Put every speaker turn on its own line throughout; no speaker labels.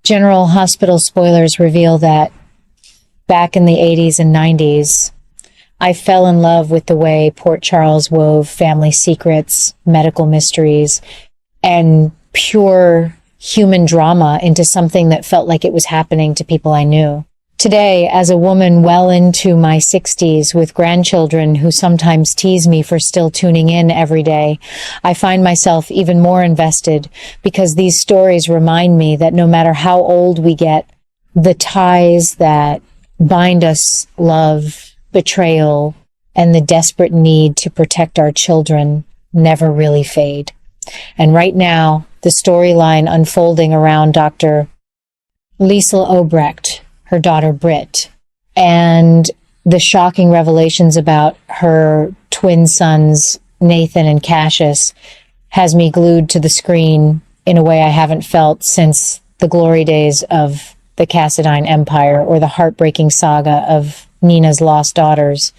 General Hospital spoilers reveal that back in the 80s and 90s, I fell in love with the way Port Charles wove family secrets, medical mysteries, and pure human drama into something that felt like it was happening to people I knew. Today, as a woman well into my 60s with grandchildren who sometimes tease me for still tuning in every day, I find myself even more invested because these stories remind me that no matter how old we get, the ties that bind us, love, betrayal, and the desperate need to protect our children never really fade. And right now, the storyline unfolding around Dr. Liesl Obrecht, her daughter Britt, and the shocking revelations about her twin sons, Nathan and Cassius, has me glued to the screen in a way I haven't felt since the glory days of the Cassadine Empire or the heartbreaking saga of Nina's lost daughters.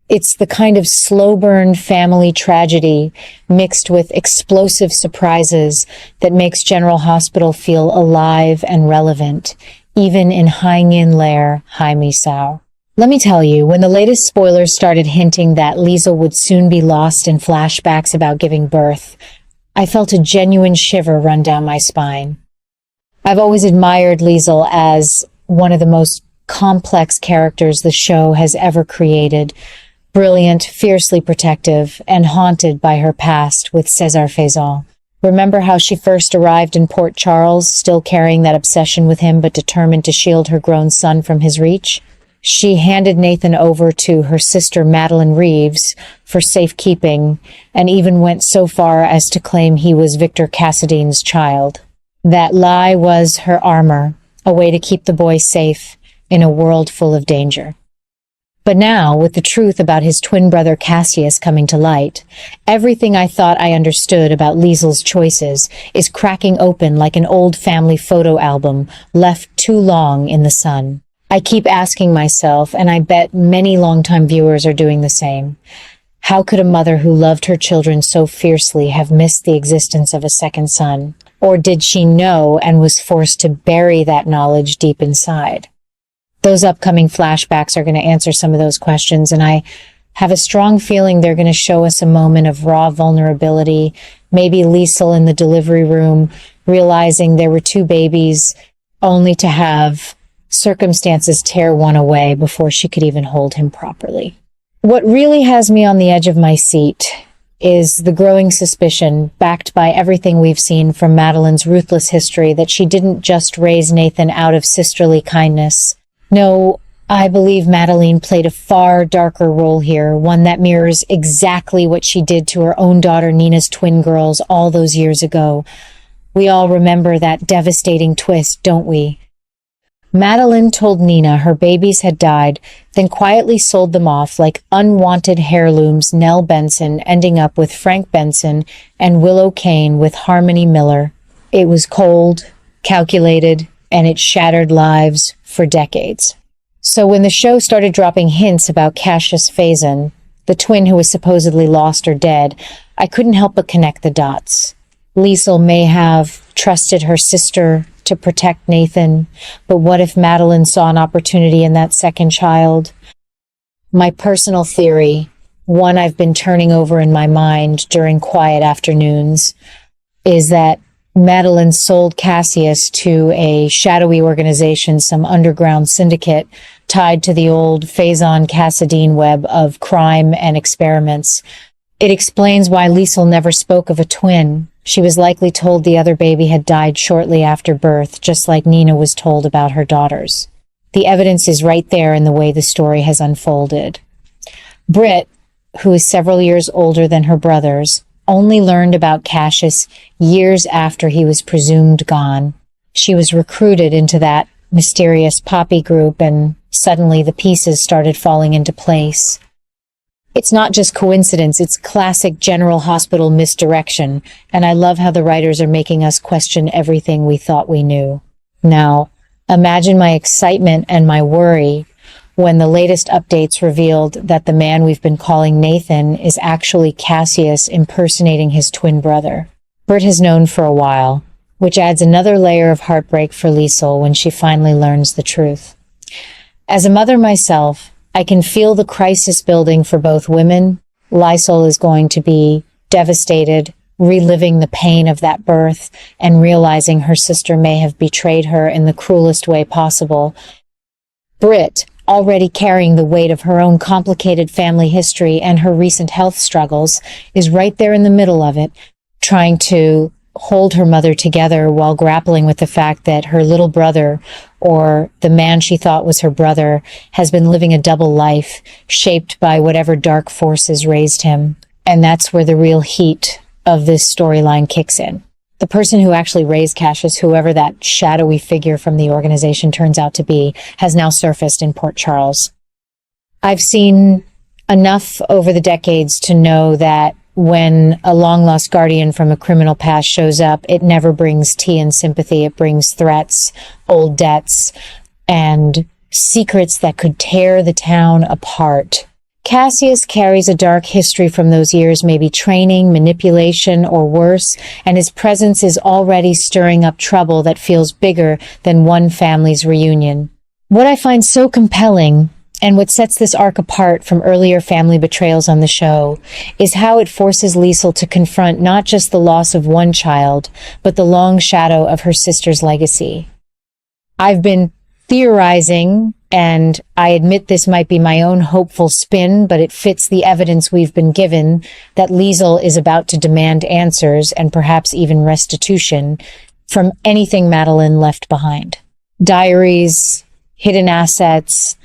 It's the kind of slow-burn family tragedy mixed with explosive surprises that makes General Hospital feel alive and relevant, even in Hangin Lair, Jaime Sao. Let me tell you, when the latest spoilers started hinting that Liesl would soon be lost in flashbacks about giving birth, I felt a genuine shiver run down my spine. I've always admired Liesl as one of the most complex characters the show has ever created. Brilliant, fiercely protective, and haunted by her past with César Faison. Remember how she first arrived in Port Charles, still carrying that obsession with him but determined to shield her grown son from his reach? She handed Nathan over to her sister Madeline Reeves for safekeeping and even went so far as to claim he was Victor Cassadine's child. That lie was her armor, a way to keep the boy safe in a world full of danger. But now, with the truth about his twin brother Cassius coming to light, everything I thought I understood about Liesl's choices is cracking open like an old family photo album left too long in the sun. I keep asking myself, and I bet many longtime viewers are doing the same, how could a mother who loved her children so fiercely have missed the existence of a second son? Or did she know and was forced to bury that knowledge deep inside? Those upcoming flashbacks are going to answer some of those questions, and I have a strong feeling they're going to show us a moment of raw vulnerability, maybe Liesl in the delivery room, realizing there were two babies, only to have circumstances tear one away before she could even hold him properly. What really has me on the edge of my seat is the growing suspicion, backed by everything we've seen from Madeline's ruthless history, that she didn't just raise Nathan out of sisterly kindness. No, I believe Madeline played a far darker role here, one that mirrors exactly what she did to her own daughter Nina's twin girls all those years ago. We all remember that devastating twist, don't we? Madeline told Nina her babies had died, then quietly sold them off like unwanted heirlooms, Nell Benson ending up with Frank Benson and Willow Kane with Harmony Miller. It was cold, calculated, and it shattered lives for decades. So when the show started dropping hints about Cassius Faison, the twin who was supposedly lost or dead, I couldn't help but connect the dots. Liesl may have trusted her sister to protect Nathan, but what if Madeline saw an opportunity in that second child? My personal theory, one I've been turning over in my mind during quiet afternoons, is that Madeline sold Cassius to a shadowy organization, some underground syndicate tied to the old Faison-Cassadine web of crime and experiments. It explains why Liesl never spoke of a twin. She was likely told the other baby had died shortly after birth, just like Nina was told about her daughters. The evidence is right there in the way the story has unfolded. Britt, who is several years older than her brothers, only learned about Cassius years after he was presumed gone. She was recruited into that mysterious poppy group, and suddenly the pieces started falling into place. It's not just coincidence, it's classic General Hospital misdirection, and I love how the writers are making us question everything we thought we knew. Now, imagine my excitement and my worry when the latest updates revealed that the man we've been calling Nathan is actually Cassius impersonating his twin brother. Britt has known for a while. which adds another layer of heartbreak for Liesl when she finally learns the truth. As a mother myself, I can feel the crisis building for both women. Liesl is going to be devastated, reliving the pain of that birth and realizing her sister may have betrayed her in the cruelest way possible. Britt, already carrying the weight of her own complicated family history and her recent health struggles, is right there in the middle of it, trying to hold her mother together while grappling with the fact that her little brother, or the man she thought was her brother, has been living a double life, shaped by whatever dark forces raised him. And that's where the real heat of this storyline kicks in. The person who actually raised Cassius, whoever that shadowy figure from the organization turns out to be, has now surfaced in Port Charles. I've seen enough over the decades to know that when a long-lost guardian from a criminal past shows up, it never brings tea and sympathy. It brings threats, old debts, and secrets that could tear the town apart. Cassius carries a dark history from those years, maybe training, manipulation, or worse, and his presence is already stirring up trouble that feels bigger than one family's reunion. What I find so compelling, and what sets this arc apart from earlier family betrayals on the show, is how it forces Liesl to confront not just the loss of one child, but the long shadow of her sister's legacy. I've been theorizing, and I admit this might be my own hopeful spin, but it fits the evidence we've been given, that Liesl is about to demand answers and perhaps even restitution from anything Madeline left behind. Diaries, hidden assets,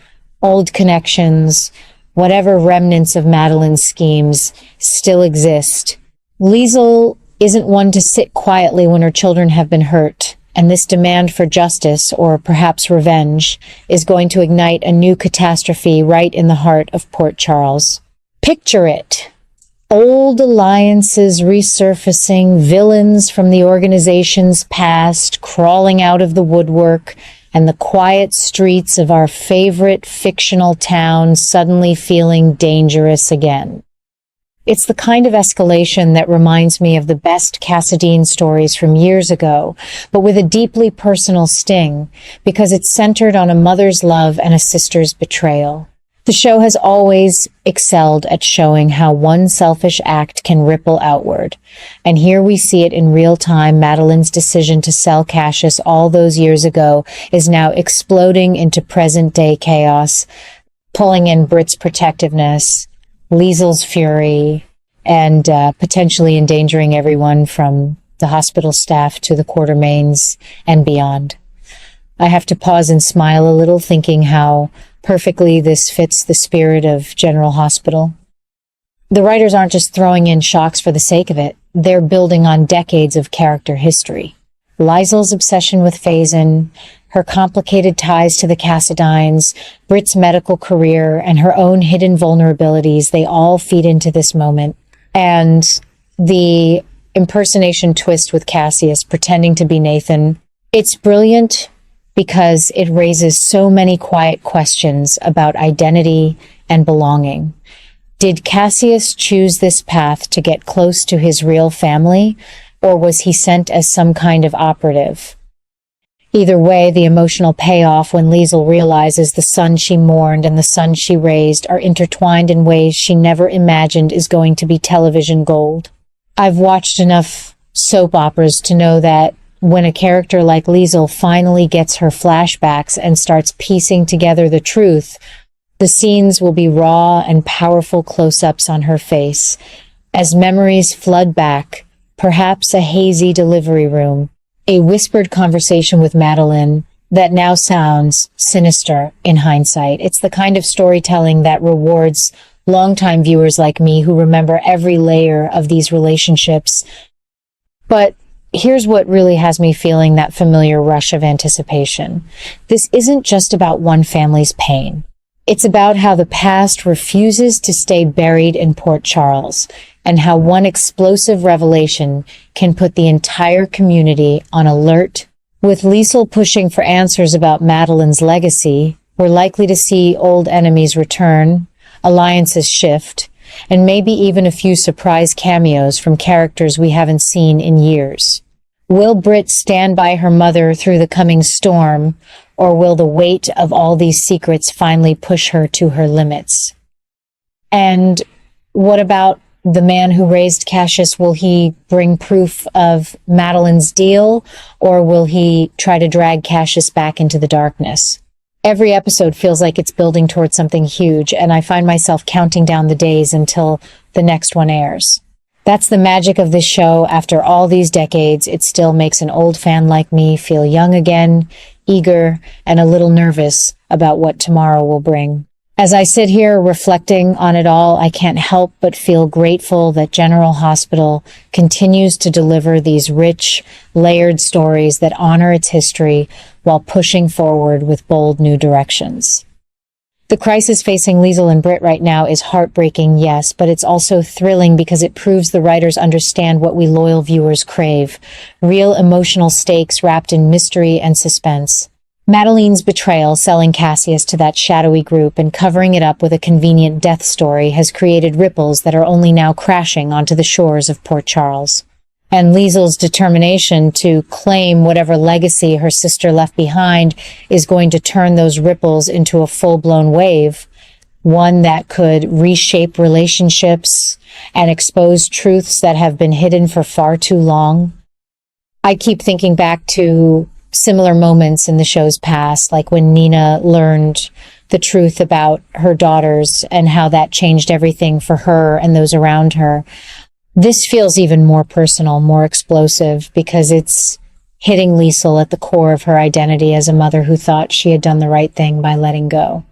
old connections, whatever remnants of Madeline's schemes still exist. Liesl isn't one to sit quietly when her children have been hurt, and this demand for justice, or perhaps revenge, is going to ignite a new catastrophe right in the heart of Port Charles. Picture it. Old alliances resurfacing, villains from the organization's past crawling out of the woodwork, and the quiet streets of our favorite fictional town suddenly feeling dangerous again. It's the kind of escalation that reminds me of the best Cassadine stories from years ago, but with a deeply personal sting, because it's centered on a mother's love and a sister's betrayal. The show has always excelled at showing how one selfish act can ripple outward. And here we see it in real time. Madeline's decision to sell Cassius all those years ago is now exploding into present-day chaos, pulling in Britt's protectiveness, Liesl's fury, and potentially endangering everyone from the hospital staff to the quartermains and beyond. I have to pause and smile a little, thinking how perfectly this fits the spirit of General Hospital. The writers aren't just throwing in shocks for the sake of it. They're building on decades of character history. Liesl's obsession with Faison, her complicated ties to the Cassadines, Britt's medical career, and her own hidden vulnerabilities, they all feed into this moment. And the impersonation twist with Cassius pretending to be Nathan, it's brilliant because it raises so many quiet questions about identity and belonging. Did Cassius choose this path to get close to his real family, or was he sent as some kind of operative? Either way, the emotional payoff when Liesl realizes the son she mourned and the son she raised are intertwined in ways she never imagined is going to be television gold. I've watched enough soap operas to know that when a character like Liesl finally gets her flashbacks and starts piecing together the truth, the scenes will be raw and powerful close-ups on her face. As memories flood back, perhaps a hazy delivery room, a whispered conversation with Madeline that now sounds sinister in hindsight. It's the kind of storytelling that rewards longtime viewers like me who remember every layer of these relationships. But here's what really has me feeling that familiar rush of anticipation. This isn't just about one family's pain. It's about how the past refuses to stay buried in Port Charles, and how one explosive revelation can put the entire community on alert. With Liesl pushing for answers about Madeline's legacy, we're likely to see old enemies return, alliances shift, and maybe even a few surprise cameos from characters we haven't seen in years. Will Britt stand by her mother through the coming storm, or will the weight of all these secrets finally push her to her limits? And what about the man who raised Cassius? Will he bring proof of Madeline's deal, or will he try to drag Cassius back into the darkness? Every episode feels like it's building towards something huge, and I find myself counting down the days until the next one airs. That's the magic of this show. After all these decades, it still makes an old fan like me feel young again, eager, and a little nervous about what tomorrow will bring. As I sit here reflecting on it all, I can't help but feel grateful that General Hospital continues to deliver these rich, layered stories that honor its history while pushing forward with bold new directions. The crisis facing Liesl and Britt right now is heartbreaking, yes, but it's also thrilling because it proves the writers understand what we loyal viewers crave: real emotional stakes wrapped in mystery and suspense. Madeline's betrayal, selling Cassius to that shadowy group and covering it up with a convenient death story, has created ripples that are only now crashing onto the shores of Port Charles. And Liesl's determination to claim whatever legacy her sister left behind is going to turn those ripples into a full-blown wave, one that could reshape relationships and expose truths that have been hidden for far too long. I keep thinking back to similar moments in the show's past, like when Nina learned the truth about her daughters and how that changed everything for her and those around her. This feels even more personal, more explosive, because it's hitting Liesl at the core of her identity as a mother who thought she had done the right thing by letting go.